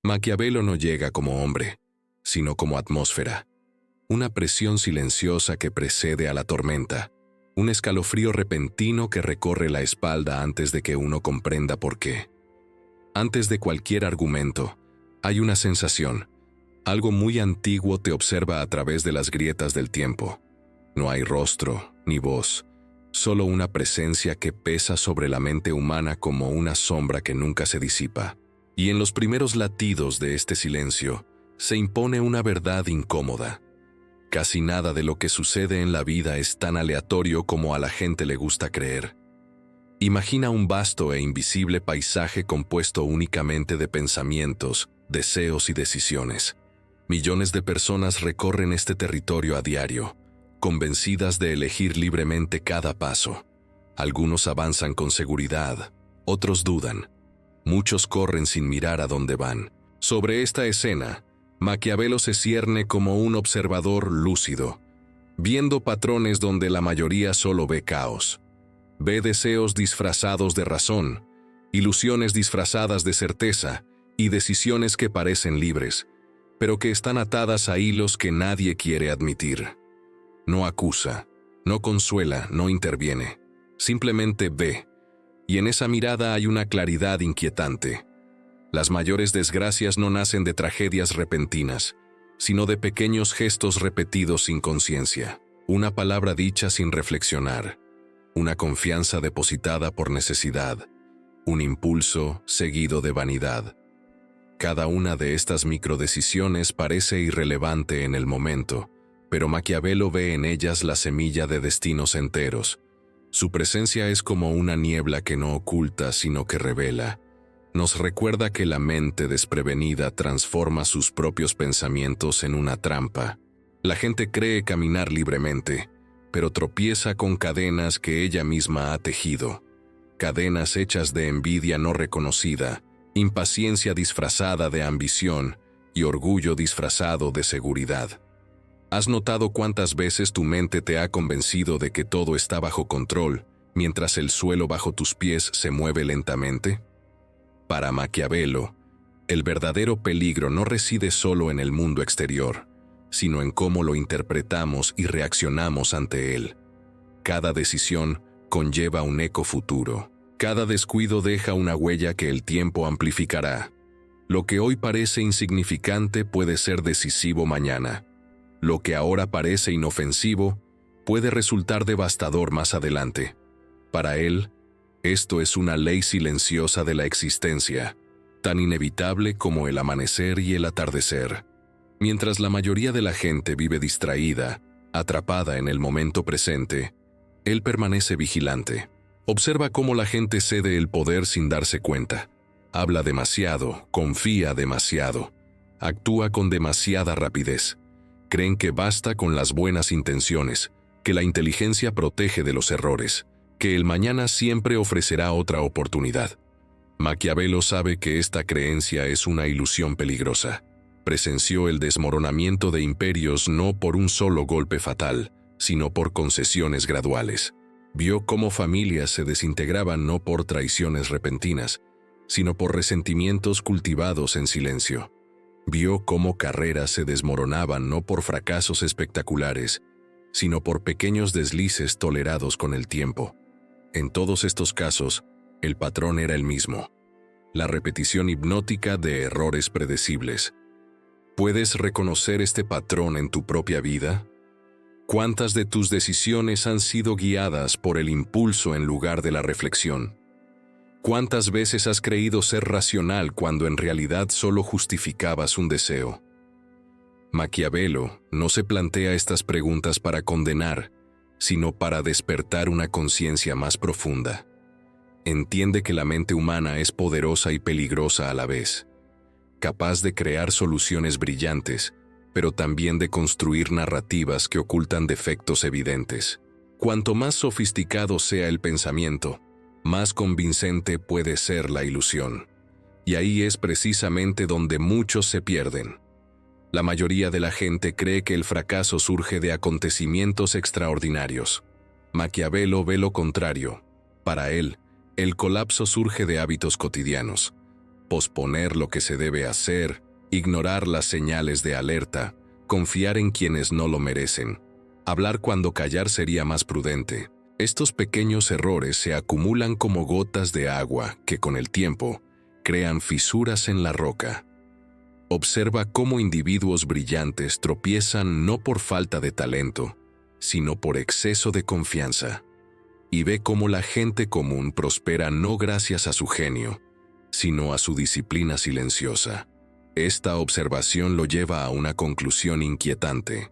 Maquiavelo no llega como hombre, sino como atmósfera. Una presión silenciosa que precede a la tormenta, un escalofrío repentino que recorre la espalda antes de que uno comprenda por qué. Antes de cualquier argumento, hay una sensación. Algo muy antiguo te observa a través de las grietas del tiempo. No hay rostro, ni voz, solo una presencia que pesa sobre la mente humana como una sombra que nunca se disipa. Y en los primeros latidos de este silencio, se impone una verdad incómoda. Casi nada de lo que sucede en la vida es tan aleatorio como a la gente le gusta creer. Imagina un vasto e invisible paisaje compuesto únicamente de pensamientos, deseos y decisiones. Millones de personas recorren este territorio a diario, convencidas de elegir libremente cada paso. Algunos avanzan con seguridad, otros dudan. Muchos corren sin mirar a dónde van. Sobre esta escena, Maquiavelo se cierne como un observador lúcido, viendo patrones donde la mayoría solo ve caos. Ve deseos disfrazados de razón, ilusiones disfrazadas de certeza y decisiones que parecen libres, pero que están atadas a hilos que nadie quiere admitir. No acusa, no consuela, no interviene, simplemente ve, y en esa mirada hay una claridad inquietante. Las mayores desgracias no nacen de tragedias repentinas, sino de pequeños gestos repetidos sin conciencia, una palabra dicha sin reflexionar, una confianza depositada por necesidad, un impulso seguido de vanidad. Cada una de estas microdecisiones parece irrelevante en el momento, pero Maquiavelo ve en ellas la semilla de destinos enteros. Su presencia es como una niebla que no oculta, sino que revela. Nos recuerda que la mente desprevenida transforma sus propios pensamientos en una trampa. La gente cree caminar libremente, pero tropieza con cadenas que ella misma ha tejido. Cadenas hechas de envidia no reconocida, impaciencia disfrazada de ambición y orgullo disfrazado de seguridad. ¿Has notado cuántas veces tu mente te ha convencido de que todo está bajo control, mientras el suelo bajo tus pies se mueve lentamente? Para Maquiavelo, el verdadero peligro no reside solo en el mundo exterior, sino en cómo lo interpretamos y reaccionamos ante él. Cada decisión conlleva un eco futuro. Cada descuido deja una huella que el tiempo amplificará. Lo que hoy parece insignificante puede ser decisivo mañana. Lo que ahora parece inofensivo puede resultar devastador más adelante. Para él, esto es una ley silenciosa de la existencia, tan inevitable como el amanecer y el atardecer. Mientras la mayoría de la gente vive distraída, atrapada en el momento presente, él permanece vigilante. Observa cómo la gente cede el poder sin darse cuenta. Habla demasiado, confía demasiado, actúa con demasiada rapidez. Creen que basta con las buenas intenciones, que la inteligencia protege de los errores, que el mañana siempre ofrecerá otra oportunidad. Maquiavelo sabe que esta creencia es una ilusión peligrosa. Presenció el desmoronamiento de imperios no por un solo golpe fatal, sino por concesiones graduales. Vio cómo familias se desintegraban no por traiciones repentinas, sino por resentimientos cultivados en silencio. Vio cómo carreras se desmoronaban no por fracasos espectaculares, sino por pequeños deslices tolerados con el tiempo. En todos estos casos, el patrón era el mismo: la repetición hipnótica de errores predecibles. ¿Puedes reconocer este patrón en tu propia vida? ¿Cuántas de tus decisiones han sido guiadas por el impulso en lugar de la reflexión? ¿Cuántas veces has creído ser racional cuando en realidad solo justificabas un deseo? Maquiavelo no se plantea estas preguntas para condenar, sino para despertar una conciencia más profunda. Entiende que la mente humana es poderosa y peligrosa a la vez, capaz de crear soluciones brillantes, pero también de construir narrativas que ocultan defectos evidentes. Cuanto más sofisticado sea el pensamiento, más convincente puede ser la ilusión. Y ahí es precisamente donde muchos se pierden. La mayoría de la gente cree que el fracaso surge de acontecimientos extraordinarios. Maquiavelo ve lo contrario. Para él, el colapso surge de hábitos cotidianos. posponer lo que se debe hacer, ignorar las señales de alerta, confiar en quienes no lo merecen, hablar cuando callar sería más prudente. Estos pequeños errores se acumulan como gotas de agua que con el tiempo crean fisuras en la roca. Observa cómo individuos brillantes tropiezan no por falta de talento, sino por exceso de confianza. Y ve cómo la gente común prospera no gracias a su genio, sino a su disciplina silenciosa. Esta observación lo lleva a una conclusión inquietante.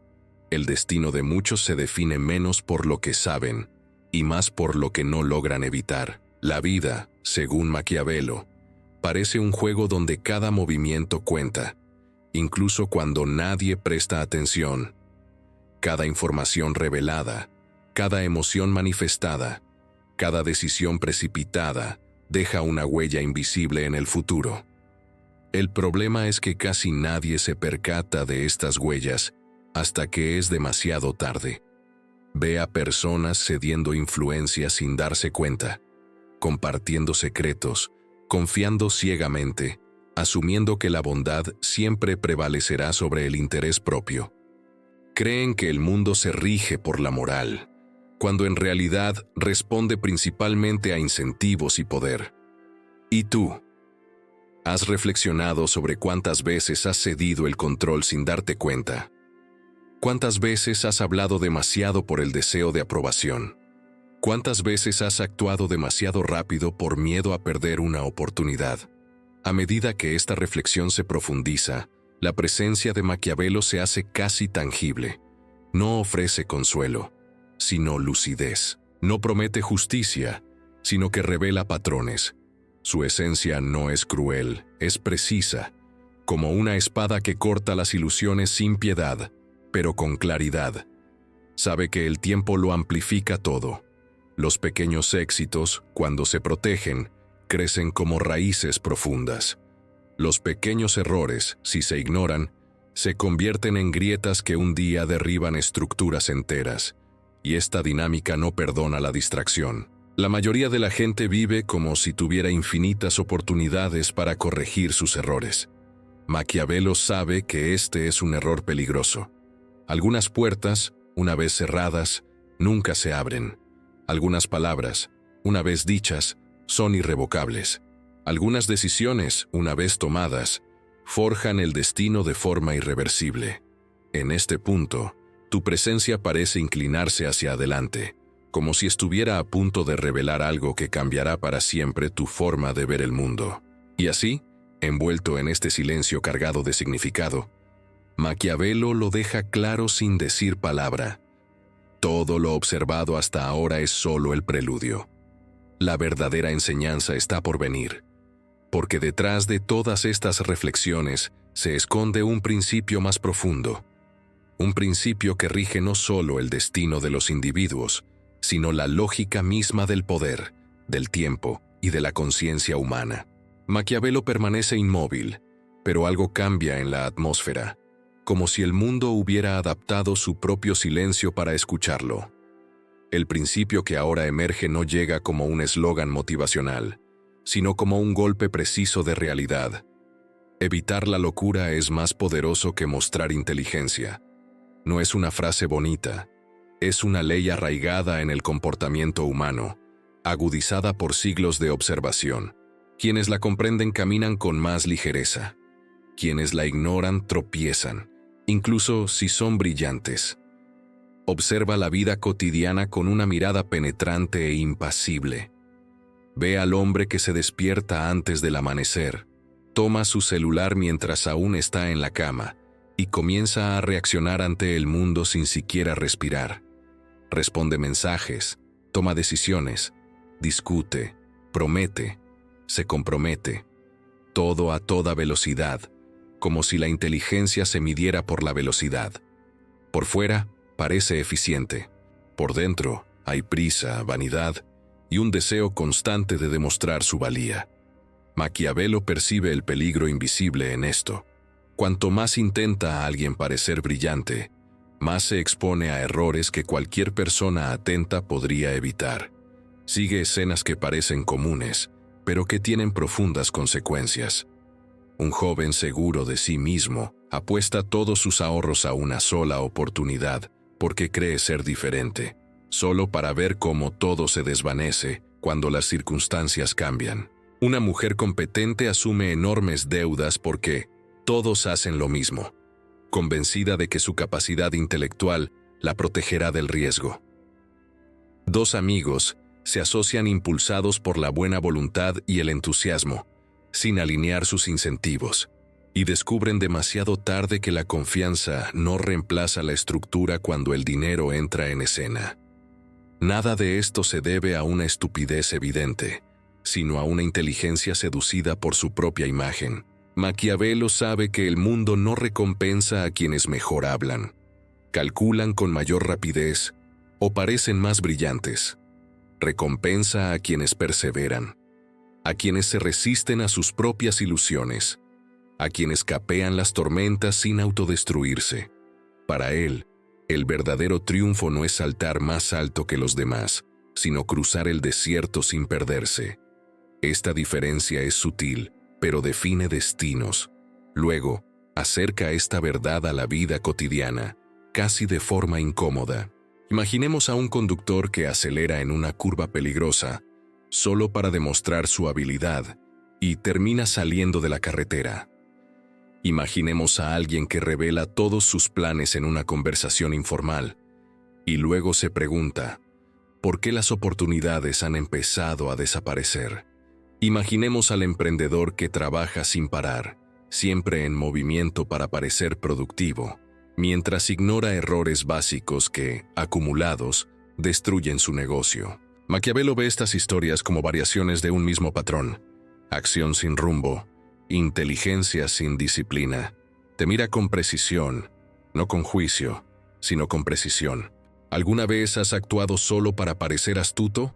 El destino de muchos se define menos por lo que saben y más por lo que no logran evitar. La vida, según Maquiavelo, parece un juego donde cada movimiento cuenta, incluso cuando nadie presta atención. Cada información revelada, cada emoción manifestada, cada decisión precipitada deja una huella invisible en el futuro. El problema es que casi nadie se percata de estas huellas hasta que es demasiado tarde. Ve a personas cediendo influencia sin darse cuenta, compartiendo secretos, confiando ciegamente, asumiendo que la bondad siempre prevalecerá sobre el interés propio. Creen que el mundo se rige por la moral, cuando en realidad responde principalmente a incentivos y poder. ¿Y tú? ¿Has reflexionado sobre cuántas veces has cedido el control sin darte cuenta? ¿Cuántas veces has hablado demasiado por el deseo de aprobación? ¿Cuántas veces has actuado demasiado rápido por miedo a perder una oportunidad? A medida que esta reflexión se profundiza, la presencia de Maquiavelo se hace casi tangible. No ofrece consuelo, sino lucidez. No promete justicia, sino que revela patrones. Su esencia no es cruel, es precisa, como una espada que corta las ilusiones sin piedad, pero con claridad. Sabe que el tiempo lo amplifica todo. Los pequeños éxitos, cuando se protegen, crecen como raíces profundas. Los pequeños errores, si se ignoran, se convierten en grietas que un día derriban estructuras enteras, y esta dinámica no perdona la distracción. La mayoría de la gente vive como si tuviera infinitas oportunidades para corregir sus errores. Maquiavelo sabe que este es un error peligroso. Algunas puertas, una vez cerradas, nunca se abren. Algunas palabras, una vez dichas, son irrevocables. Algunas decisiones, una vez tomadas, forjan el destino de forma irreversible. En este punto, tu presencia parece inclinarse hacia adelante, como si estuviera a punto de revelar algo que cambiará para siempre tu forma de ver el mundo. Y así, envuelto en este silencio cargado de significado, Maquiavelo lo deja claro sin decir palabra. Todo lo observado hasta ahora es solo el preludio. La verdadera enseñanza está por venir, porque detrás de todas estas reflexiones se esconde un principio más profundo, un principio que rige no solo el destino de los individuos, sino la lógica misma del poder, del tiempo y de la conciencia humana. Maquiavelo permanece inmóvil, pero algo cambia en la atmósfera, como si el mundo hubiera adaptado su propio silencio para escucharlo. El principio que ahora emerge no llega como un eslogan motivacional, sino como un golpe preciso de realidad. Evitar la locura es más poderoso que mostrar inteligencia. No es una frase bonita, es una ley arraigada en el comportamiento humano, agudizada por siglos de observación. Quienes la comprenden caminan con más ligereza. Quienes la ignoran tropiezan, incluso si son brillantes. Observa la vida cotidiana con una mirada penetrante e impasible. Ve al hombre que se despierta antes del amanecer, toma su celular mientras aún está en la cama y comienza a reaccionar ante el mundo sin siquiera respirar. Responde mensajes, toma decisiones, discute, promete, se compromete. Todo a toda velocidad, como si la inteligencia se midiera por la velocidad. Por fuera, parece eficiente. Por dentro, hay prisa, vanidad y un deseo constante de demostrar su valía. Maquiavelo percibe el peligro invisible en esto. Cuanto más intenta a alguien parecer brillante, más se expone a errores que cualquier persona atenta podría evitar. Sigue escenas que parecen comunes, pero que tienen profundas consecuencias. Un joven seguro de sí mismo apuesta todos sus ahorros a una sola oportunidad porque cree ser diferente, solo para ver cómo todo se desvanece cuando las circunstancias cambian. Una mujer competente asume enormes deudas porque todos hacen lo mismo, convencida de que su capacidad intelectual la protegerá del riesgo. Dos amigos se asocian impulsados por la buena voluntad y el entusiasmo, sin alinear sus incentivos, y descubren demasiado tarde que la confianza no reemplaza la estructura cuando el dinero entra en escena. Nada de esto se debe a una estupidez evidente, sino a una inteligencia seducida por su propia imagen. Maquiavelo sabe que el mundo no recompensa a quienes mejor hablan, calculan con mayor rapidez o parecen más brillantes. Recompensa a quienes perseveran, a quienes se resisten a sus propias ilusiones, a quienes capean las tormentas sin autodestruirse. Para él, el verdadero triunfo no es saltar más alto que los demás, sino cruzar el desierto sin perderse. Esta diferencia es sutil, pero define destinos. Luego, acerca esta verdad a la vida cotidiana, casi de forma incómoda. Imaginemos a un conductor que acelera en una curva peligrosa, solo para demostrar su habilidad, y termina saliendo de la carretera. Imaginemos a alguien que revela todos sus planes en una conversación informal, y luego se pregunta, ¿por qué las oportunidades han empezado a desaparecer? Imaginemos al emprendedor que trabaja sin parar, siempre en movimiento para parecer productivo, mientras ignora errores básicos que, acumulados, destruyen su negocio. Maquiavelo ve estas historias como variaciones de un mismo patrón: acción sin rumbo, inteligencia sin disciplina. Te mira con precisión, no con juicio, sino con precisión. ¿Alguna vez has actuado solo para parecer astuto?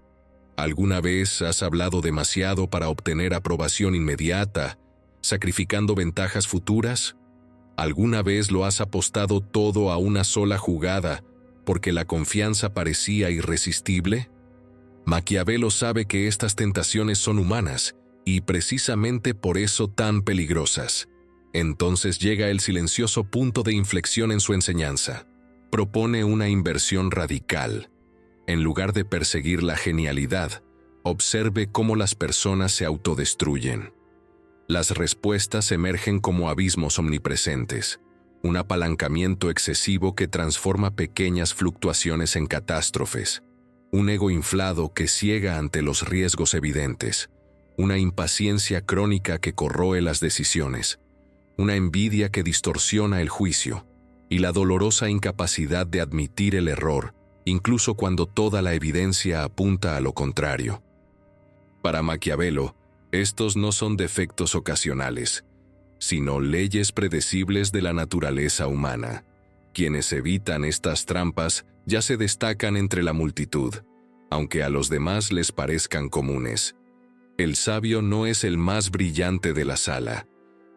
¿Alguna vez has hablado demasiado para obtener aprobación inmediata, sacrificando ventajas futuras? ¿Alguna vez lo has apostado todo a una sola jugada porque la confianza parecía irresistible? Maquiavelo sabe que estas tentaciones son humanas y precisamente por eso tan peligrosas. Entonces llega el silencioso punto de inflexión en su enseñanza. Propone una inversión radical. En lugar de perseguir la genialidad, observe cómo las personas se autodestruyen. Las respuestas emergen como abismos omnipresentes, un apalancamiento excesivo que transforma pequeñas fluctuaciones en catástrofes, un ego inflado que ciega ante los riesgos evidentes, una impaciencia crónica que corroe las decisiones, una envidia que distorsiona el juicio, y la dolorosa incapacidad de admitir el error, incluso cuando toda la evidencia apunta a lo contrario. Para Maquiavelo, estos no son defectos ocasionales, sino leyes predecibles de la naturaleza humana. Quienes evitan estas trampas ya se destacan entre la multitud, aunque a los demás les parezcan comunes. El sabio no es el más brillante de la sala,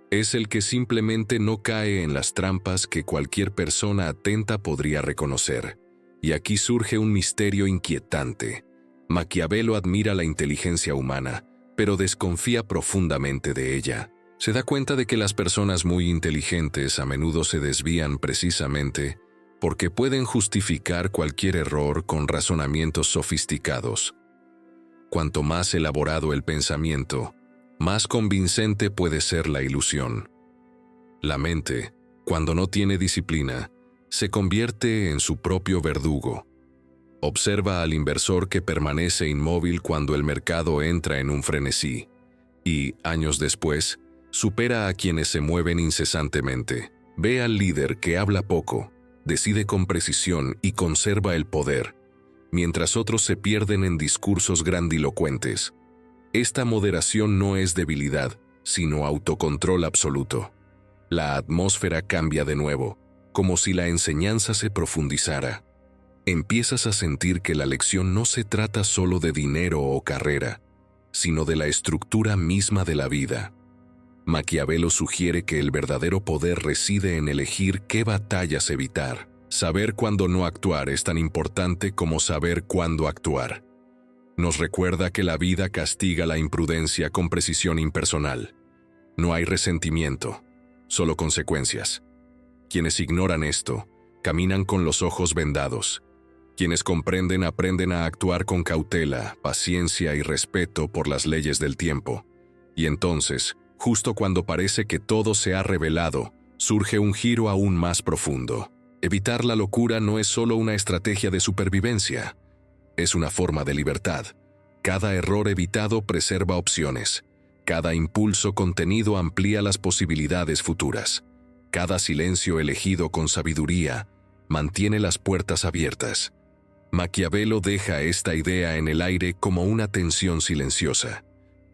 es el que simplemente no cae en las trampas que cualquier persona atenta podría reconocer. Y aquí surge un misterio inquietante. Maquiavelo admira la inteligencia humana, pero desconfía profundamente de ella. Se da cuenta de que las personas muy inteligentes a menudo se desvían precisamente porque pueden justificar cualquier error con razonamientos sofisticados. Cuanto más elaborado el pensamiento, más convincente puede ser la ilusión. La mente, cuando no tiene disciplina, se convierte en su propio verdugo. Observa al inversor que permanece inmóvil cuando el mercado entra en un frenesí y, años después, supera a quienes se mueven incesantemente. Ve al líder que habla poco, decide con precisión y conserva el poder, mientras otros se pierden en discursos grandilocuentes. Esta moderación no es debilidad, sino autocontrol absoluto. La atmósfera cambia de nuevo, como si la enseñanza se profundizara. Empiezas a sentir que la lección no se trata solo de dinero o carrera, sino de la estructura misma de la vida. Maquiavelo sugiere que el verdadero poder reside en elegir qué batallas evitar. Saber cuándo no actuar es tan importante como saber cuándo actuar. Nos recuerda que la vida castiga la imprudencia con precisión impersonal. No hay resentimiento, solo consecuencias. Quienes ignoran esto, caminan con los ojos vendados. Quienes comprenden aprenden a actuar con cautela, paciencia y respeto por las leyes del tiempo. Y entonces, justo cuando parece que todo se ha revelado, surge un giro aún más profundo. Evitar la locura no es solo una estrategia de supervivencia, es una forma de libertad. Cada error evitado preserva opciones. Cada impulso contenido amplía las posibilidades futuras. Cada silencio elegido con sabiduría mantiene las puertas abiertas. Maquiavelo deja esta idea en el aire como una tensión silenciosa.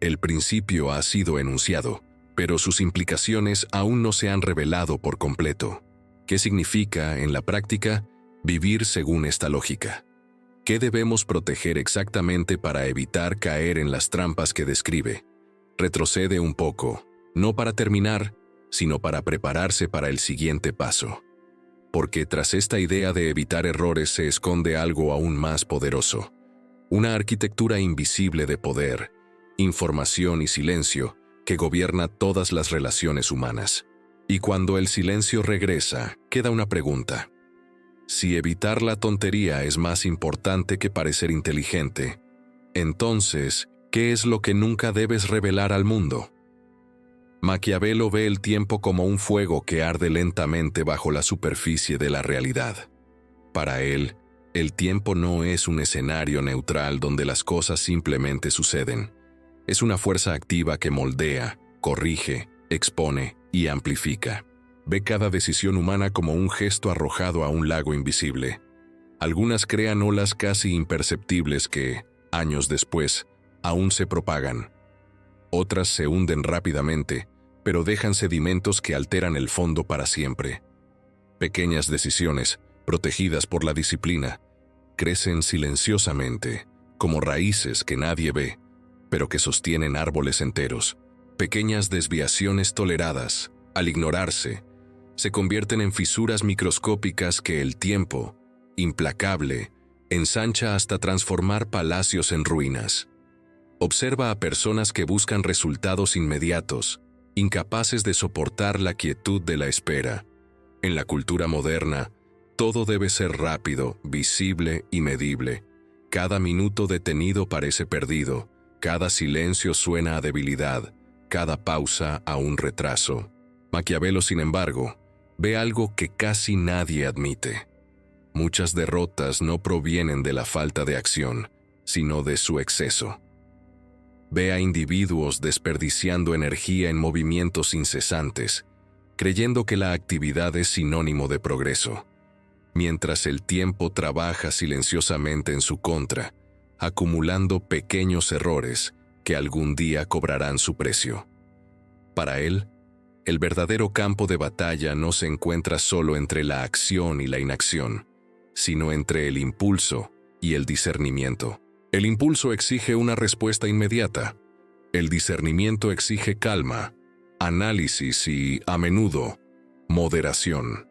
El principio ha sido enunciado, pero sus implicaciones aún no se han revelado por completo. ¿Qué significa, en la práctica, vivir según esta lógica? ¿Qué debemos proteger exactamente para evitar caer en las trampas que describe? Retrocede un poco, no para terminar, sino para prepararse para el siguiente paso. Porque tras esta idea de evitar errores se esconde algo aún más poderoso. Una arquitectura invisible de poder, información y silencio que gobierna todas las relaciones humanas. Y cuando el silencio regresa, queda una pregunta. Si evitar la tontería es más importante que parecer inteligente, entonces, ¿qué es lo que nunca debes revelar al mundo? Maquiavelo ve el tiempo como un fuego que arde lentamente bajo la superficie de la realidad. Para él, el tiempo no es un escenario neutral donde las cosas simplemente suceden. Es una fuerza activa que moldea, corrige, expone y amplifica. Ve cada decisión humana como un gesto arrojado a un lago invisible. Algunas crean olas casi imperceptibles que, años después, aún se propagan. Otras se hunden rápidamente, pero dejan sedimentos que alteran el fondo para siempre. Pequeñas decisiones, protegidas por la disciplina, crecen silenciosamente, como raíces que nadie ve, pero que sostienen árboles enteros. Pequeñas desviaciones toleradas, al ignorarse, se convierten en fisuras microscópicas que el tiempo, implacable, ensancha hasta transformar palacios en ruinas. Observa a personas que buscan resultados inmediatos, incapaces de soportar la quietud de la espera. En la cultura moderna, todo debe ser rápido, visible y medible. Cada minuto detenido parece perdido, cada silencio suena a debilidad, cada pausa a un retraso. Maquiavelo, sin embargo, ve algo que casi nadie admite. Muchas derrotas no provienen de la falta de acción, sino de su exceso. Ve a individuos desperdiciando energía en movimientos incesantes, creyendo que la actividad es sinónimo de progreso, mientras el tiempo trabaja silenciosamente en su contra, acumulando pequeños errores que algún día cobrarán su precio. Para él, el verdadero campo de batalla no se encuentra solo entre la acción y la inacción, sino entre el impulso y el discernimiento. El impulso exige una respuesta inmediata. El discernimiento exige calma, análisis y, a menudo, moderación.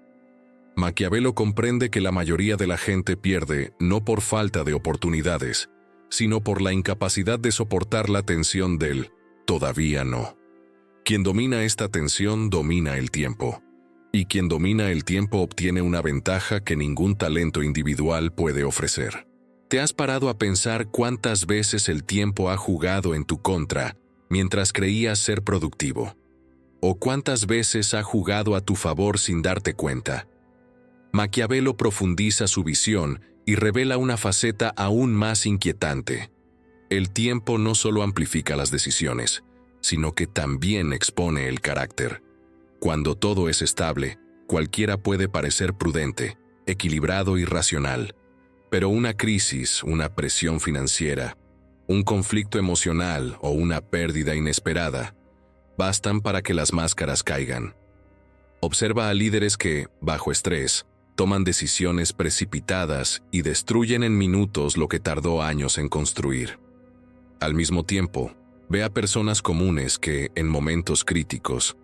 Maquiavelo comprende que la mayoría de la gente pierde no por falta de oportunidades, sino por la incapacidad de soportar la tensión del «todavía no». Quien domina esta tensión domina el tiempo, y quien domina el tiempo obtiene una ventaja que ningún talento individual puede ofrecer. ¿Te has parado a pensar cuántas veces el tiempo ha jugado en tu contra mientras creías ser productivo? ¿O cuántas veces ha jugado a tu favor sin darte cuenta? Maquiavelo profundiza su visión y revela una faceta aún más inquietante. El tiempo no solo amplifica las decisiones, sino que también expone el carácter. Cuando todo es estable, cualquiera puede parecer prudente, equilibrado y racional. Pero una crisis, una presión financiera, un conflicto emocional o una pérdida inesperada bastan para que las máscaras caigan. Observa a líderes que, bajo estrés, toman decisiones precipitadas y destruyen en minutos lo que tardó años en construir. Al mismo tiempo, ve a personas comunes que, en momentos críticos,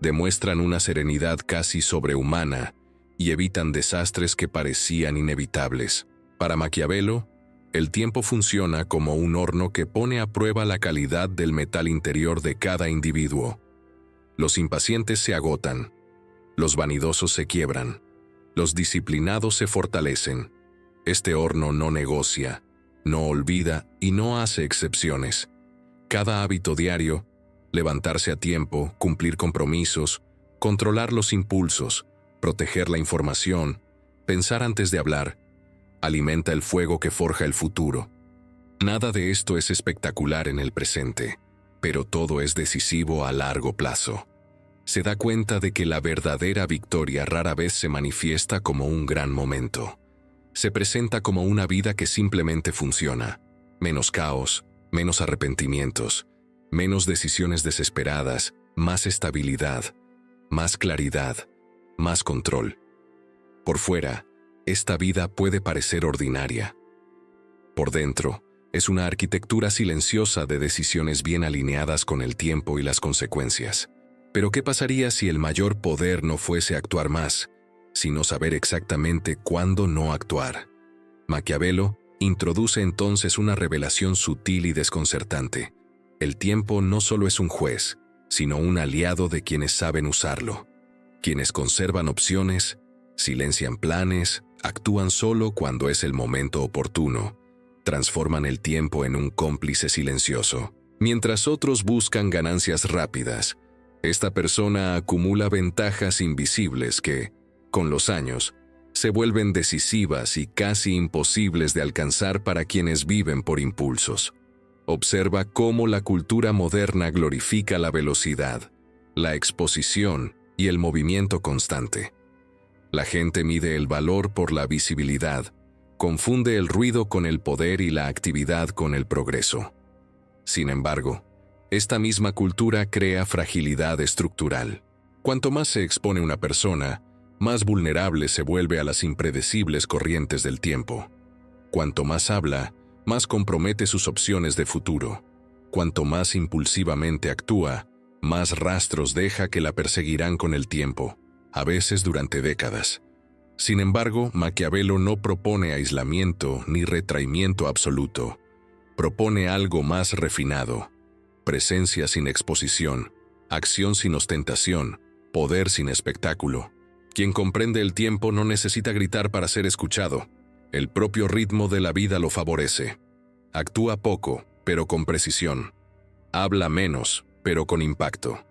demuestran una serenidad casi sobrehumana y evitan desastres que parecían inevitables. Para Maquiavelo, El tiempo funciona como un horno que pone a prueba la calidad del metal interior de cada individuo. Los impacientes se agotan, los vanidosos se quiebran, los disciplinados se fortalecen. Este horno no negocia, no olvida y no hace excepciones. Cada hábito diario, levantarse a tiempo, cumplir compromisos, controlar los impulsos, proteger la información, pensar antes de hablar, alimenta el fuego que forja el futuro. Nada de esto es espectacular en el presente, pero todo es decisivo a largo plazo. Se da cuenta de que la verdadera victoria rara vez se manifiesta como un gran momento. Se presenta como una vida que simplemente funciona. Menos caos, menos arrepentimientos, menos decisiones desesperadas, más estabilidad, más claridad, más control. Por fuera, esta vida puede parecer ordinaria. Por dentro, es una arquitectura silenciosa de decisiones bien alineadas con el tiempo y las consecuencias. Pero ¿qué pasaría si el mayor poder no fuese actuar más, sino saber exactamente cuándo no actuar? Maquiavelo introduce entonces una revelación sutil y desconcertante. El tiempo no solo es un juez, sino un aliado de quienes saben usarlo. Quienes conservan opciones, silencian planes, actúan solo cuando es el momento oportuno, transforman el tiempo en un cómplice silencioso. Mientras otros buscan ganancias rápidas, esta persona acumula ventajas invisibles que, con los años, se vuelven decisivas y casi imposibles de alcanzar para quienes viven por impulsos. Observa cómo la cultura moderna glorifica la velocidad, la exposición y el movimiento constante. La gente mide el valor por la visibilidad, confunde el ruido con el poder y la actividad con el progreso. Sin embargo, esta misma cultura crea fragilidad estructural. Cuanto más se expone una persona, más vulnerable se vuelve a las impredecibles corrientes del tiempo. Cuanto más habla, más compromete sus opciones de futuro. Cuanto más impulsivamente actúa, más rastros deja que la perseguirán con el tiempo, a veces durante décadas. Sin embargo, Maquiavelo no propone aislamiento ni retraimiento absoluto. Propone algo más refinado: presencia sin exposición, acción sin ostentación, poder sin espectáculo. Quien comprende el tiempo no necesita gritar para ser escuchado. El propio ritmo de la vida lo favorece. Actúa poco, pero con precisión. Habla menos, pero con impacto.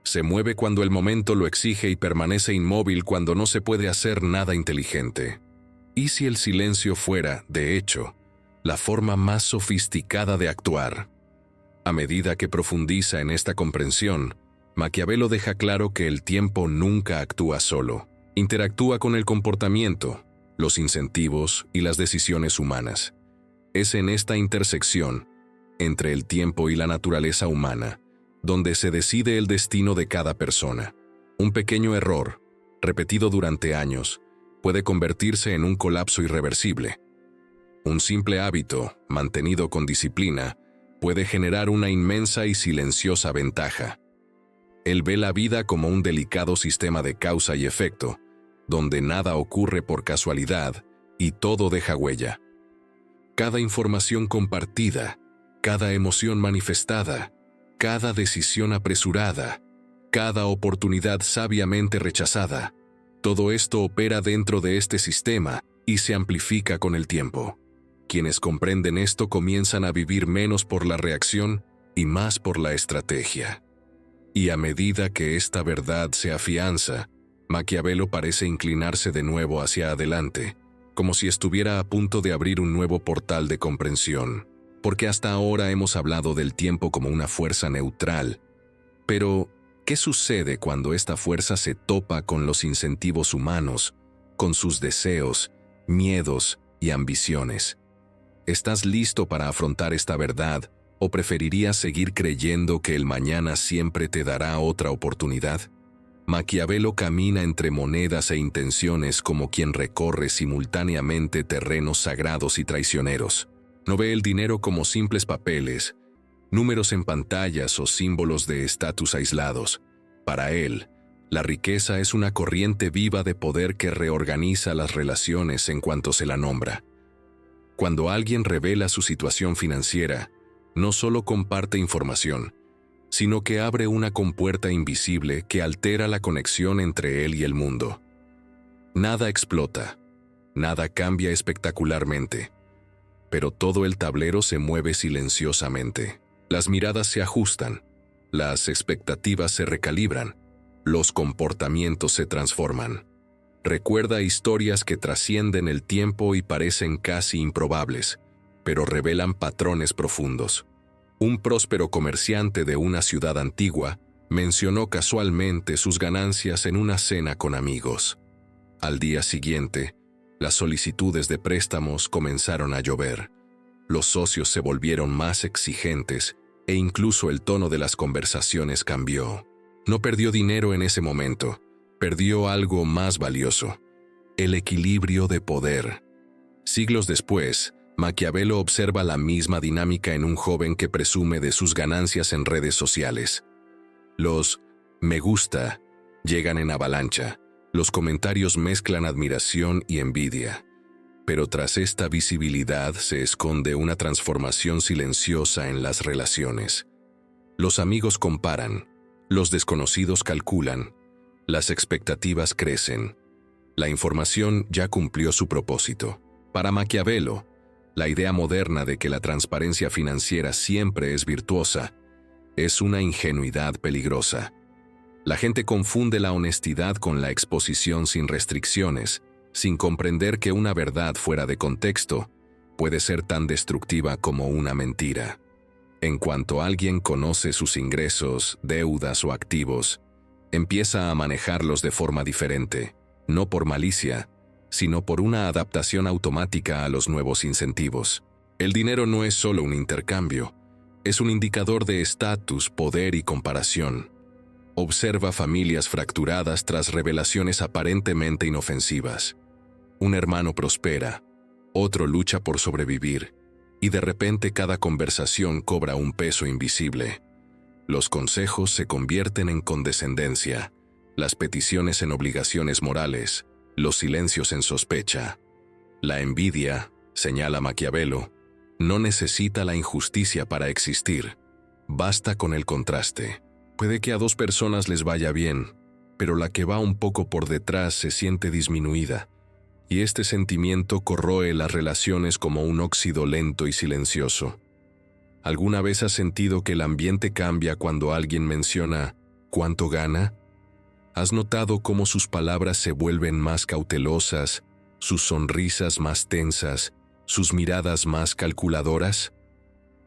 Se mueve cuando el momento lo exige y permanece inmóvil cuando no se puede hacer nada inteligente. ¿Y si el silencio fuera, de hecho, la forma más sofisticada de actuar? A medida que profundiza en esta comprensión, Maquiavelo deja claro que el tiempo nunca actúa solo. Interactúa con el comportamiento, los incentivos y las decisiones humanas. Es en esta intersección, entre el tiempo y la naturaleza humana, donde se decide el destino de cada persona. Un pequeño error, repetido durante años, puede convertirse en un colapso irreversible. Un simple hábito, mantenido con disciplina, puede generar una inmensa y silenciosa ventaja. Él ve la vida como un delicado sistema de causa y efecto, donde nada ocurre por casualidad y todo deja huella. Cada información compartida, cada emoción manifestada, cada decisión apresurada, cada oportunidad sabiamente rechazada, todo esto opera dentro de este sistema y se amplifica con el tiempo. Quienes comprenden esto comienzan a vivir menos por la reacción y más por la estrategia. Y a medida que esta verdad se afianza, Maquiavelo parece inclinarse de nuevo hacia adelante, como si estuviera a punto de abrir un nuevo portal de comprensión. Porque hasta ahora hemos hablado del tiempo como una fuerza neutral. Pero, ¿qué sucede cuando esta fuerza se topa con los incentivos humanos, con sus deseos, miedos y ambiciones? ¿Estás listo para afrontar esta verdad o preferirías seguir creyendo que el mañana siempre te dará otra oportunidad? Maquiavelo camina entre monedas e intenciones como quien recorre simultáneamente terrenos sagrados y traicioneros. No ve el dinero como simples papeles, números en pantallas o símbolos de estatus aislados. Para él, la riqueza es una corriente viva de poder que reorganiza las relaciones en cuanto se la nombra. Cuando alguien revela su situación financiera, no solo comparte información, sino que abre una compuerta invisible que altera la conexión entre él y el mundo. Nada explota, nada cambia espectacularmente, pero todo el tablero se mueve silenciosamente. Las miradas se ajustan, las expectativas se recalibran, los comportamientos se transforman. Recuerda historias que trascienden el tiempo y parecen casi improbables, pero revelan patrones profundos. Un próspero comerciante de una ciudad antigua mencionó casualmente sus ganancias en una cena con amigos. Al día siguiente, las solicitudes de préstamos comenzaron a llover. Los socios se volvieron más exigentes e incluso el tono de las conversaciones cambió. No perdió dinero en ese momento, perdió algo más valioso: el equilibrio de poder. Siglos después, Maquiavelo observa la misma dinámica en un joven que presume de sus ganancias en redes sociales. Los me gusta llegan en avalancha, los comentarios mezclan admiración y envidia. Pero tras esta visibilidad se esconde una transformación silenciosa en las relaciones. Los amigos comparan, los desconocidos calculan, las expectativas crecen. La información ya cumplió su propósito. Para Maquiavelo, la idea moderna de que la transparencia financiera siempre es virtuosa es una ingenuidad peligrosa. La gente confunde la honestidad con la exposición sin restricciones, sin comprender que una verdad fuera de contexto puede ser tan destructiva como una mentira. En cuanto alguien conoce sus ingresos, deudas o activos, empieza a manejarlos de forma diferente, no por malicia, sino por una adaptación automática a los nuevos incentivos. El dinero no es solo un intercambio, es un indicador de estatus, poder y comparación. Observa familias fracturadas tras revelaciones aparentemente inofensivas. Un hermano prospera, otro lucha por sobrevivir, y de repente cada conversación cobra un peso invisible. Los consejos se convierten en condescendencia, las peticiones en obligaciones morales, los silencios en sospecha. La envidia, señala Maquiavelo, no necesita la injusticia para existir. Basta con el contraste. Puede que a dos personas les vaya bien, pero la que va un poco por detrás se siente disminuida, y este sentimiento corroe las relaciones como un óxido lento y silencioso. ¿Alguna vez has sentido que el ambiente cambia cuando alguien menciona ¿cuánto gana? ¿Has notado cómo sus palabras se vuelven más cautelosas, sus sonrisas más tensas, sus miradas más calculadoras?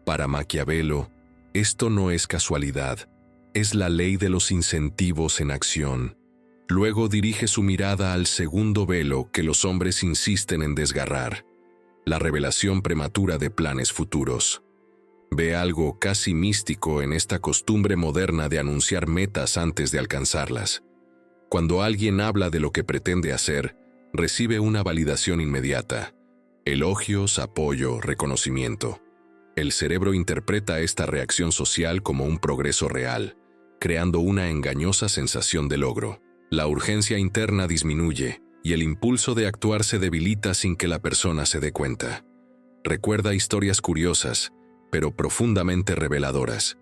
Para Maquiavelo, esto no es casualidad, es la ley de los incentivos en acción. Luego dirige su mirada al segundo velo que los hombres insisten en desgarrar, la revelación prematura de planes futuros. Ve algo casi místico en esta costumbre moderna de anunciar metas antes de alcanzarlas. Cuando alguien habla de lo que pretende hacer, recibe una validación inmediata: elogios, apoyo, reconocimiento. El cerebro interpreta esta reacción social como un progreso real, creando una engañosa sensación de logro. La urgencia interna disminuye y el impulso de actuar se debilita sin que la persona se dé cuenta. Recuerda historias curiosas, pero profundamente reveladoras.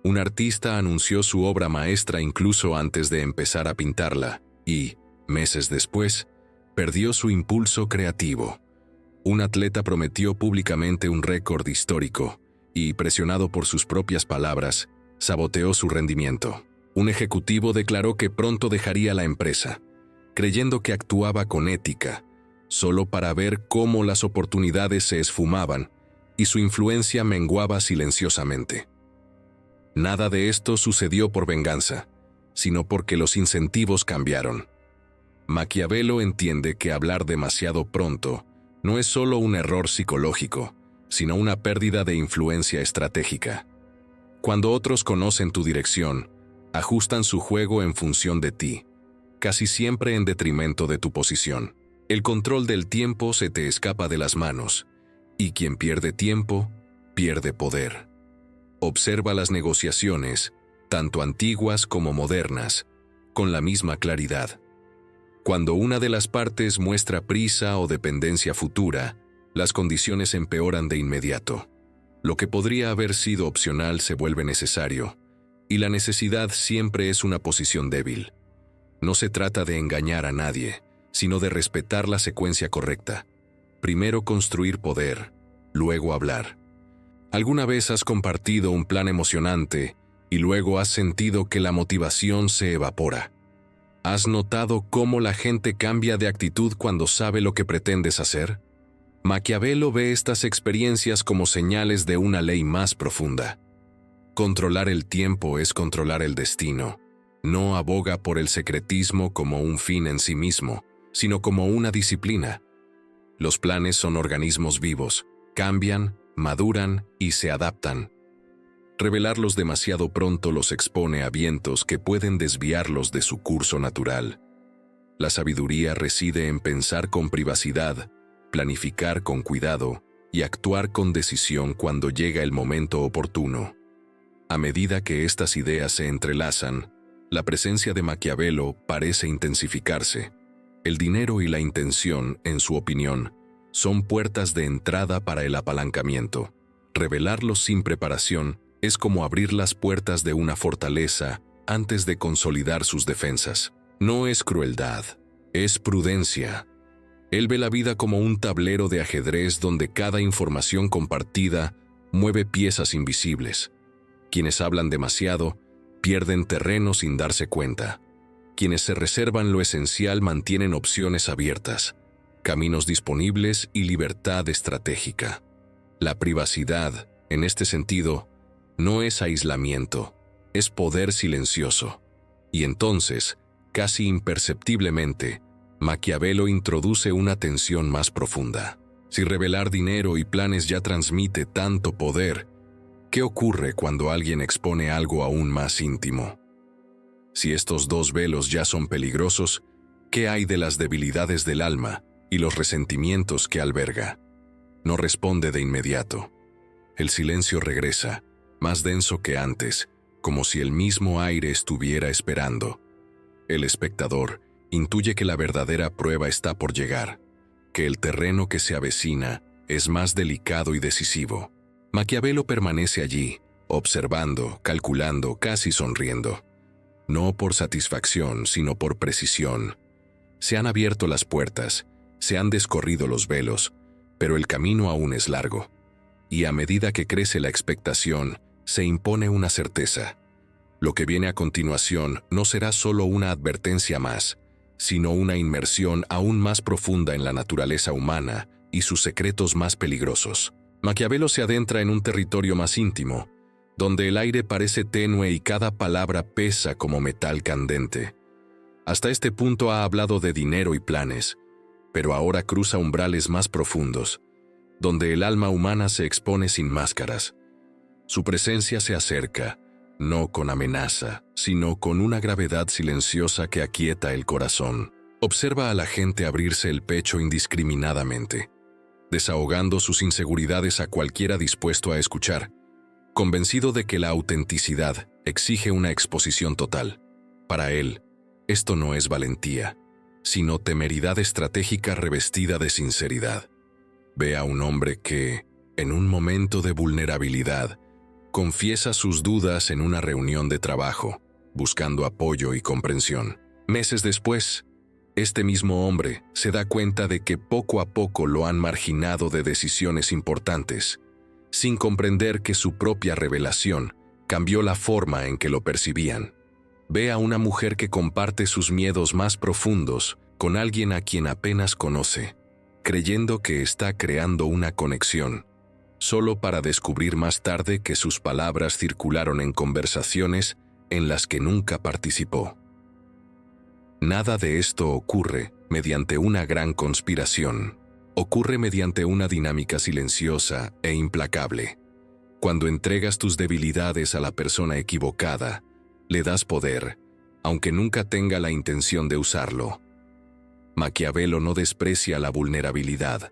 Un artista anunció su obra maestra incluso antes de empezar a pintarla y, meses después, perdió su impulso creativo. Un atleta prometió públicamente un récord histórico y, presionado por sus propias palabras, saboteó su rendimiento. Un ejecutivo declaró que pronto dejaría la empresa, creyendo que actuaba con ética, solo para ver cómo las oportunidades se esfumaban y su influencia menguaba silenciosamente. Nada de esto sucedió por venganza, sino porque los incentivos cambiaron. Maquiavelo entiende que hablar demasiado pronto no es solo un error psicológico, sino una pérdida de influencia estratégica. Cuando otros conocen tu dirección, ajustan su juego en función de ti, casi siempre en detrimento de tu posición. El control del tiempo se te escapa de las manos, y quien pierde tiempo, pierde poder. Observa las negociaciones, tanto antiguas como modernas, con la misma claridad. Cuando una de las partes muestra prisa o dependencia futura, las condiciones empeoran de inmediato. Lo que podría haber sido opcional se vuelve necesario, y la necesidad siempre es una posición débil. No se trata de engañar a nadie, sino de respetar la secuencia correcta. Primero construir poder, luego hablar. ¿Alguna vez has compartido un plan emocionante y luego has sentido que la motivación se evapora? ¿Has notado cómo la gente cambia de actitud cuando sabe lo que pretendes hacer? Maquiavelo ve estas experiencias como señales de una ley más profunda. Controlar el tiempo es controlar el destino. No aboga por el secretismo como un fin en sí mismo, sino como una disciplina. Los planes son organismos vivos, cambian, maduran y se adaptan. Revelarlos demasiado pronto los expone a vientos que pueden desviarlos de su curso natural. La sabiduría reside en pensar con privacidad, planificar con cuidado y actuar con decisión cuando llega el momento oportuno. A medida que estas ideas se entrelazan, la presencia de Maquiavelo parece intensificarse. El dinero y la intención, en su opinión, son puertas de entrada para el apalancamiento. Revelarlos sin preparación es como abrir las puertas de una fortaleza antes de consolidar sus defensas. No es crueldad, es prudencia. Él ve la vida como un tablero de ajedrez donde cada información compartida mueve piezas invisibles. Quienes hablan demasiado pierden terreno sin darse cuenta. Quienes se reservan lo esencial mantienen opciones abiertas, caminos disponibles y libertad estratégica. La privacidad, en este sentido, no es aislamiento, es poder silencioso. Y entonces, casi imperceptiblemente, Maquiavelo introduce una tensión más profunda. Si revelar dinero y planes ya transmite tanto poder, ¿qué ocurre cuando alguien expone algo aún más íntimo? Si estos dos velos ya son peligrosos, ¿qué hay de las debilidades del alma y los resentimientos que alberga? No responde de inmediato. El silencio regresa, más denso que antes, como si el mismo aire estuviera esperando. El espectador intuye que la verdadera prueba está por llegar, que el terreno que se avecina es más delicado y decisivo. Maquiavelo permanece allí, observando, calculando, casi sonriendo. No por satisfacción, sino por precisión. Se han abierto las puertas, se han descorrido los velos, pero el camino aún es largo. Y a medida que crece la expectación, se impone una certeza. Lo que viene a continuación no será solo una advertencia más, sino una inmersión aún más profunda en la naturaleza humana y sus secretos más peligrosos. Maquiavelo se adentra en un territorio más íntimo, donde el aire parece tenue y cada palabra pesa como metal candente. Hasta este punto ha hablado de dinero y planes, pero ahora cruza umbrales más profundos, donde el alma humana se expone sin máscaras. Su presencia se acerca, no con amenaza, sino con una gravedad silenciosa que aquieta el corazón. Observa a la gente abrirse el pecho indiscriminadamente, desahogando sus inseguridades a cualquiera dispuesto a escuchar, convencido de que la autenticidad exige una exposición total. Para él, esto no es valentía, sino temeridad estratégica revestida de sinceridad. Ve a un hombre que, en un momento de vulnerabilidad, confiesa sus dudas en una reunión de trabajo, buscando apoyo y comprensión. Meses después, este mismo hombre se da cuenta de que poco a poco lo han marginado de decisiones importantes, sin comprender que su propia revelación cambió la forma en que lo percibían. Ve a una mujer que comparte sus miedos más profundos con alguien a quien apenas conoce, creyendo que está creando una conexión, solo para descubrir más tarde que sus palabras circularon en conversaciones en las que nunca participó. Nada de esto ocurre mediante una gran conspiración. Ocurre mediante una dinámica silenciosa e implacable. Cuando entregas tus debilidades a la persona equivocada, le das poder, aunque nunca tenga la intención de usarlo. Maquiavelo no desprecia la vulnerabilidad.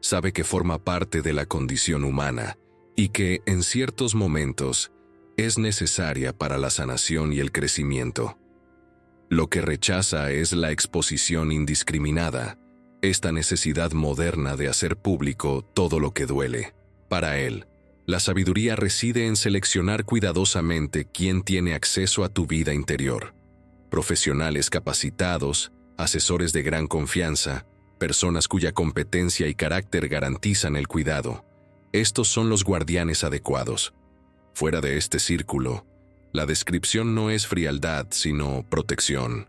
Sabe que forma parte de la condición humana y que, en ciertos momentos, es necesaria para la sanación y el crecimiento. Lo que rechaza es la exposición indiscriminada, esta necesidad moderna de hacer público todo lo que duele. Para él, la sabiduría reside en seleccionar cuidadosamente quién tiene acceso a tu vida interior. Profesionales capacitados, asesores de gran confianza, personas cuya competencia y carácter garantizan el cuidado. Estos son los guardianes adecuados. Fuera de este círculo, la descripción no es frialdad, sino protección.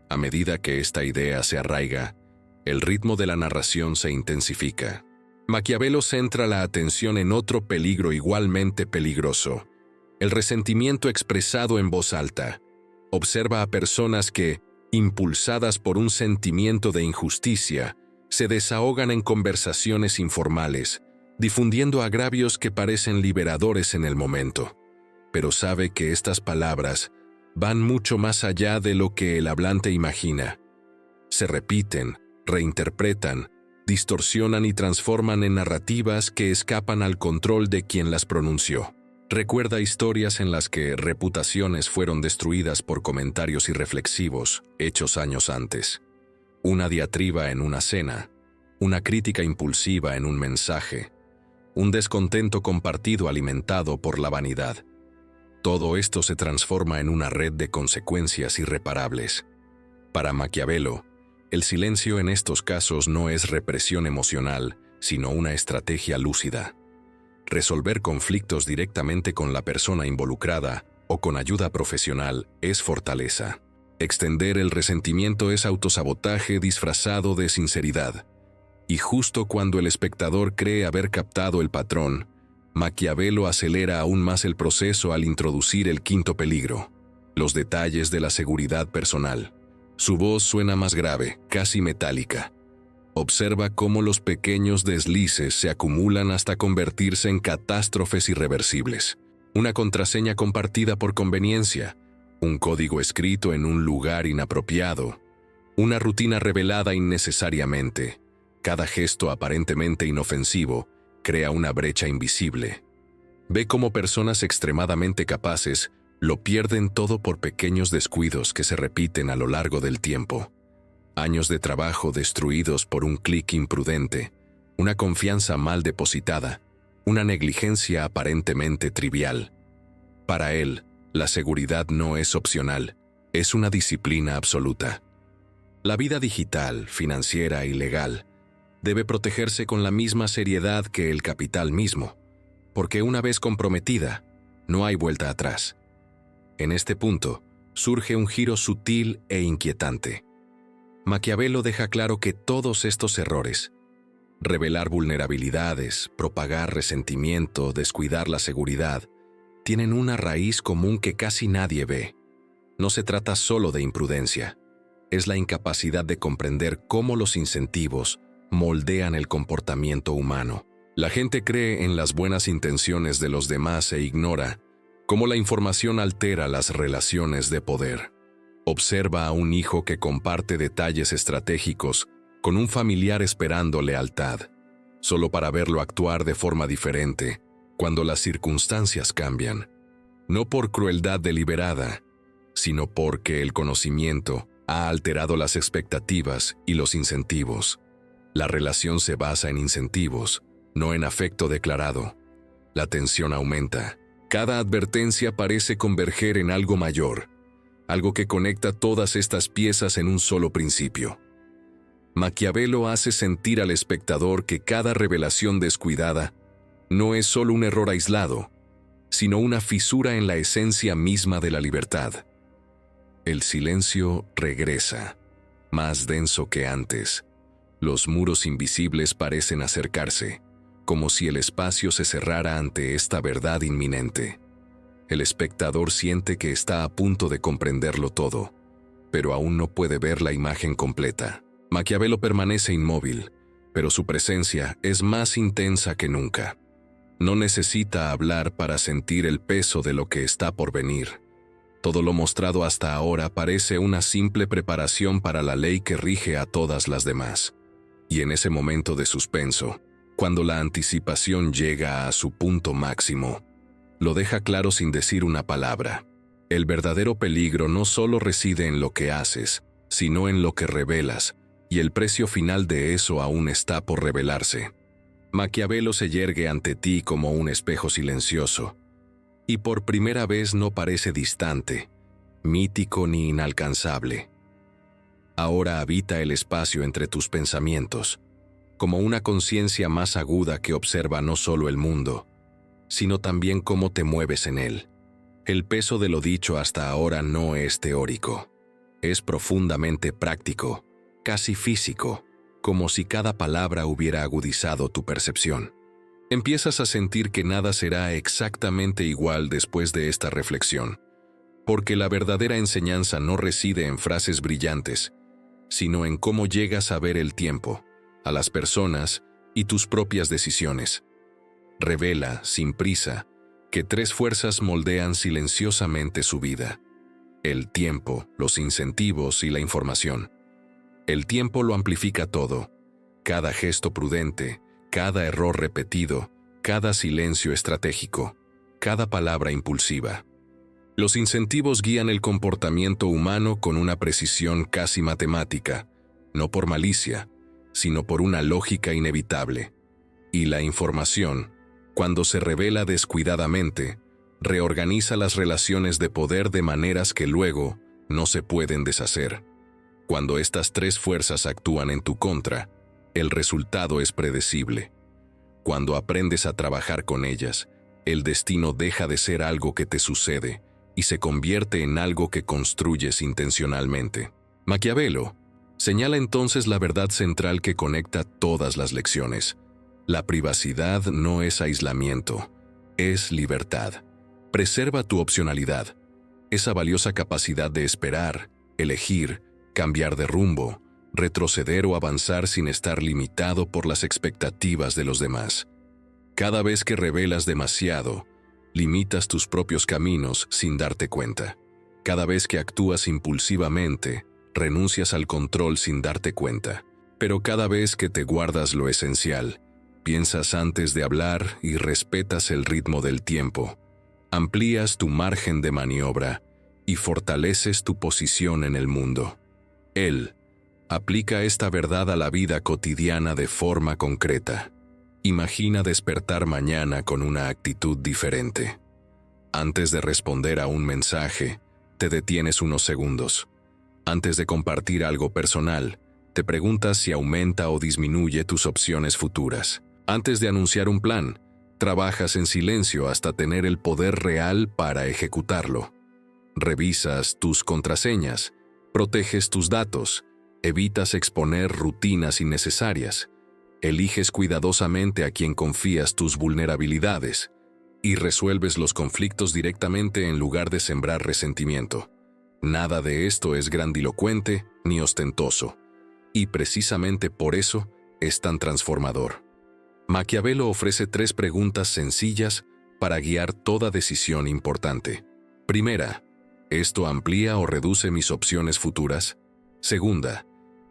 A medida que esta idea se arraiga, el ritmo de la narración se intensifica. Maquiavelo centra la atención en otro peligro igualmente peligroso: el resentimiento expresado en voz alta. Observa a personas que, impulsadas por un sentimiento de injusticia, se desahogan en conversaciones informales, difundiendo agravios que parecen liberadores en el momento. Pero sabe que estas palabras van mucho más allá de lo que el hablante imagina. Se repiten, reinterpretan, distorsionan y transforman en narrativas que escapan al control de quien las pronunció. Recuerda historias en las que reputaciones fueron destruidas por comentarios irreflexivos hechos años antes. Una diatriba en una cena, una crítica impulsiva en un mensaje, un descontento compartido alimentado por la vanidad. Todo esto se transforma en una red de consecuencias irreparables. Para Maquiavelo, el silencio en estos casos no es represión emocional, sino una estrategia lúcida. Resolver conflictos directamente con la persona involucrada o con ayuda profesional es fortaleza. Extender el resentimiento es autosabotaje disfrazado de sinceridad. Y justo cuando el espectador cree haber captado el patrón, Maquiavelo acelera aún más el proceso al introducir el quinto peligro: los detalles de la seguridad personal. Su voz suena más grave, casi metálica. Observa cómo los pequeños deslices se acumulan hasta convertirse en catástrofes irreversibles. Una contraseña compartida por conveniencia, un código escrito en un lugar inapropiado, una rutina revelada innecesariamente. Cada gesto aparentemente inofensivo crea una brecha invisible. Ve cómo personas extremadamente capaces lo pierden todo por pequeños descuidos que se repiten a lo largo del tiempo. Años de trabajo destruidos por un clic imprudente, una confianza mal depositada, una negligencia aparentemente trivial. Para él, la seguridad no es opcional, es una disciplina absoluta. La vida digital, financiera y legal debe protegerse con la misma seriedad que el capital mismo, porque una vez comprometida, no hay vuelta atrás. En este punto, surge un giro sutil e inquietante. Maquiavelo deja claro que todos estos errores, revelar vulnerabilidades, propagar resentimiento, descuidar la seguridad, tienen una raíz común que casi nadie ve. No se trata solo de imprudencia, es la incapacidad de comprender cómo los incentivos moldean el comportamiento humano. La gente cree en las buenas intenciones de los demás e ignora cómo la información altera las relaciones de poder. Observa a un hijo que comparte detalles estratégicos con un familiar esperando lealtad, solo para verlo actuar de forma diferente cuando las circunstancias cambian. No por crueldad deliberada, sino porque el conocimiento ha alterado las expectativas y los incentivos. La relación se basa en incentivos, no en afecto declarado. La tensión aumenta. Cada advertencia parece converger en algo mayor, algo que conecta todas estas piezas en un solo principio. Maquiavelo hace sentir al espectador que cada revelación descuidada no es solo un error aislado, sino una fisura en la esencia misma de la libertad. El silencio regresa, más denso que antes. Los muros invisibles parecen acercarse, como si el espacio se cerrara ante esta verdad inminente. El espectador siente que está a punto de comprenderlo todo, pero aún no puede ver la imagen completa. Maquiavelo permanece inmóvil, pero su presencia es más intensa que nunca. No necesita hablar para sentir el peso de lo que está por venir. Todo lo mostrado hasta ahora parece una simple preparación para la ley que rige a todas las demás. Y en ese momento de suspenso, cuando la anticipación llega a su punto máximo, lo deja claro sin decir una palabra. El verdadero peligro no solo reside en lo que haces, sino en lo que revelas y el precio final de eso aún está por revelarse. Maquiavelo se yergue ante ti como un espejo silencioso, y por primera vez no parece distante, mítico ni inalcanzable. Ahora habita el espacio entre tus pensamientos, como una conciencia más aguda que observa no solo el mundo, sino también cómo te mueves en él. El peso de lo dicho hasta ahora no es teórico, es profundamente práctico, casi físico, como si cada palabra hubiera agudizado tu percepción. Empiezas a sentir que nada será exactamente igual después de esta reflexión, porque la verdadera enseñanza no reside en frases brillantes, sino en cómo llegas a ver el tiempo, a las personas y tus propias decisiones. Revela, sin prisa, que tres fuerzas moldean silenciosamente su vida: el tiempo, los incentivos y la información. El tiempo lo amplifica todo, cada gesto prudente, cada error repetido, cada silencio estratégico, cada palabra impulsiva. Los incentivos guían el comportamiento humano con una precisión casi matemática, no por malicia, sino por una lógica inevitable. Y la información, cuando se revela descuidadamente, reorganiza las relaciones de poder de maneras que luego no se pueden deshacer. Cuando estas tres fuerzas actúan en tu contra, el resultado es predecible. Cuando aprendes a trabajar con ellas, el destino deja de ser algo que te sucede y se convierte en algo que construyes intencionalmente. Maquiavelo señala entonces la verdad central que conecta todas las lecciones. La privacidad no es aislamiento, es libertad. Preserva tu opcionalidad, esa valiosa capacidad de esperar, elegir, cambiar de rumbo, retroceder o avanzar sin estar limitado por las expectativas de los demás. Cada vez que revelas demasiado, limitas tus propios caminos sin darte cuenta. Cada vez que actúas impulsivamente, renuncias al control sin darte cuenta. Pero cada vez que te guardas lo esencial, piensas antes de hablar y respetas el ritmo del tiempo, amplías tu margen de maniobra y fortaleces tu posición en el mundo. Él aplica esta verdad a la vida cotidiana de forma concreta. Imagina despertar mañana con una actitud diferente. Antes de responder a un mensaje, te detienes unos segundos. Antes de compartir algo personal, te preguntas si aumenta o disminuye tus opciones futuras. Antes de anunciar un plan, trabajas en silencio hasta tener el poder real para ejecutarlo. Revisas tus contraseñas, proteges tus datos, evitas exponer rutinas innecesarias, eliges cuidadosamente a quien confías tus vulnerabilidades y resuelves los conflictos directamente en lugar de sembrar resentimiento. Nada de esto es grandilocuente ni ostentoso, y precisamente por eso es tan transformador. Maquiavelo ofrece 3 preguntas sencillas para guiar toda decisión importante. Primera, ¿esto amplía o reduce mis opciones futuras? Segunda,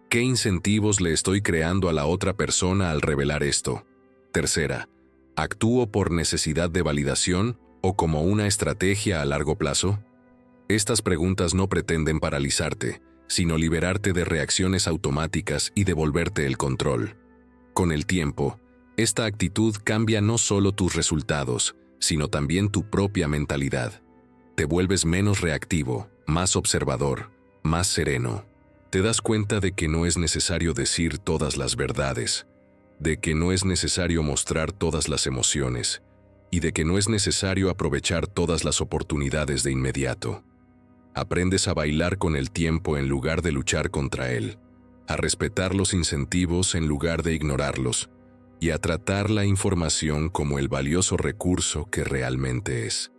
¿qué incentivos le estoy creando a la otra persona al revelar esto? Tercera, ¿actúo por necesidad de validación o como una estrategia a largo plazo? Estas preguntas no pretenden paralizarte, sino liberarte de reacciones automáticas y devolverte el control. Con el tiempo, esta actitud cambia no solo tus resultados, sino también tu propia mentalidad. Te vuelves menos reactivo, más observador, más sereno. Te das cuenta de que no es necesario decir todas las verdades, de que no es necesario mostrar todas las emociones, y de que no es necesario aprovechar todas las oportunidades de inmediato. Aprendes a bailar con el tiempo en lugar de luchar contra él, a respetar los incentivos en lugar de ignorarlos, y a tratar la información como el valioso recurso que realmente es.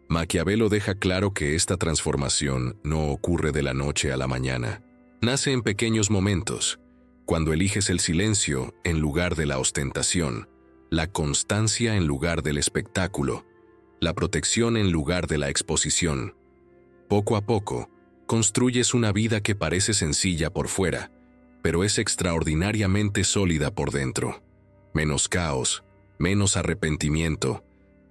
Maquiavelo deja claro que esta transformación no ocurre de la noche a la mañana. Nace en pequeños momentos, cuando eliges el silencio en lugar de la ostentación, la constancia en lugar del espectáculo, la protección en lugar de la exposición. Poco a poco, construyes una vida que parece sencilla por fuera, pero es extraordinariamente sólida por dentro. Menos caos, menos arrepentimiento,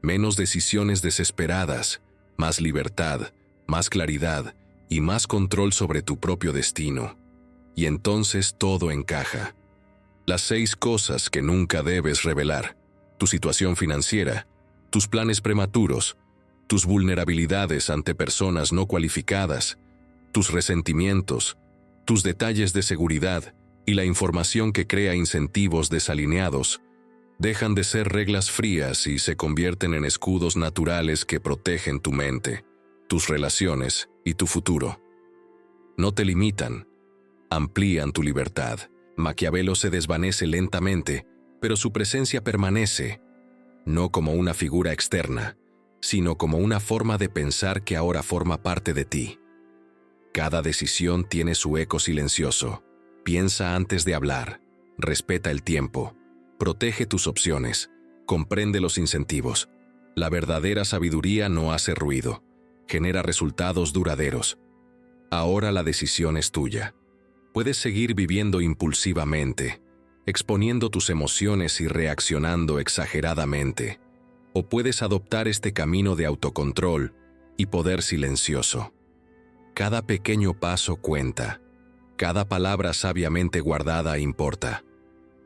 menos decisiones desesperadas, más libertad, más claridad y más control sobre tu propio destino. y entonces todo encaja. Las 6 cosas que nunca debes revelar: tu situación financiera, tus planes prematuros, tus vulnerabilidades ante personas no cualificadas, tus resentimientos, tus detalles de seguridad y la información que crea incentivos desalineados, dejan de ser reglas frías y se convierten en escudos naturales que protegen tu mente, tus relaciones y tu futuro. No te limitan, amplían tu libertad. Maquiavelo se desvanece lentamente, pero su presencia permanece, no como una figura externa, sino como una forma de pensar que ahora forma parte de ti. Cada decisión tiene su eco silencioso. Piensa antes de hablar, respeta el tiempo, protege tus opciones, comprende los incentivos. La verdadera sabiduría no hace ruido, genera resultados duraderos. Ahora la decisión es tuya. Puedes seguir viviendo impulsivamente, exponiendo tus emociones y reaccionando exageradamente, o puedes adoptar este camino de autocontrol y poder silencioso. Cada pequeño paso cuenta, cada palabra sabiamente guardada importa.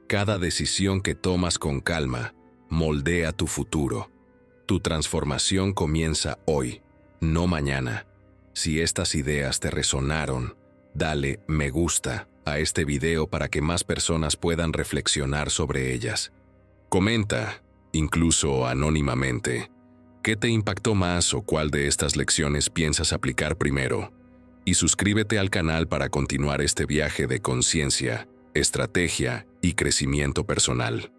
Cada decisión que tomas con calma moldea tu futuro. Tu transformación comienza hoy, no mañana. Si estas ideas te resonaron, dale me gusta a este video para que más personas puedan reflexionar sobre ellas. Comenta, incluso anónimamente, ¿qué te impactó más o cuál de estas lecciones piensas aplicar primero? Y suscríbete al canal para continuar este viaje de conciencia, estrategia y crecimiento personal.